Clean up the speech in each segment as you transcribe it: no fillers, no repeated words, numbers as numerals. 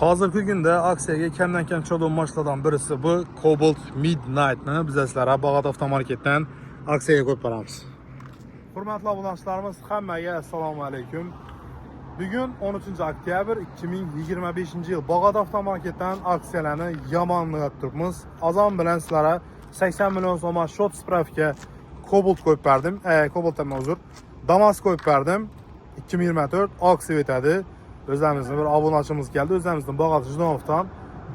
Hozirgi kunda aksiyaga kamdan-kam chiqadigan mashinalardan birisi bu Cobalt Midnight'ni biz sizlarga Bag'at avtomarketdan aksiyaga qo'yib beramiz. Hurmatli obunachilarimiz, hammaga assalomu alaykum. Bugun 13 oktyabr 2025-yil Bag'at avtomarketdan aksiyalarni yamanlab turibmiz. Azon bilan sizlarga 80 million so'm short spravka Cobalt qo'yib berdim. Cobaltdan uzr. Damas qo'yib berdim. 2024 aksiya o'tadi. Özlərimizin bir abunachimiz geldi. Özlərimizin Bag'at Jinonovdan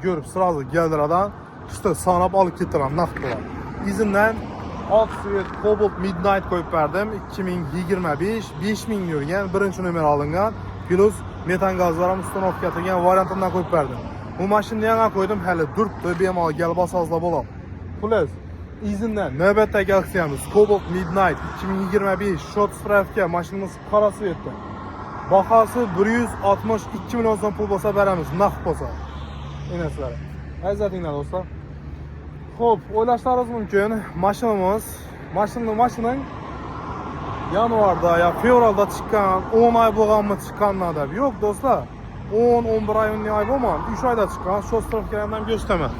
görüp sırası geldirədən işte sanab alıp getirəm naqd pula. İzindən aksiya Cobalt Midnight qoyub verdim. 2025 5000 yurgan birinchi nomer alıngan. Plus metan gazlarım uстановka qilgan variantından qoyub verdim. Bu maşinni yana qo'ydim, hali duribdi, bemalol kelib olsangizlar bo'ladi. Xullas, izindən navbatdagi aksiyamiz Cobalt Midnight 2025 short spravka mashinamiz qora svetda. Bahası 162 milyon so'm pul bo'lsa beramiz, naqd bo'lsa. Emaslar. Azzatinglar do'stlar. Xo'p, o'ylashlaringiz mumkin, mashining yanvarda ya fevralda chiqqan, 10 oy bo'lganmi chiqqanlar deb. Yo'q do'stlar. 10-11 oy bo'lmagan, 3 oyda chiqqan, short spravkalardan go'shtaman.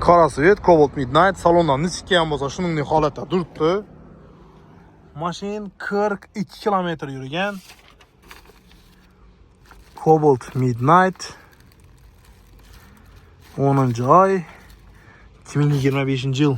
Qora svet Cobalt Midnight salondan nichikkan bo'lsa, shuningdek holatda turibdi. Mashin 42 kilometr yurgan. Cobalt Midnight 10 oy 2025 yil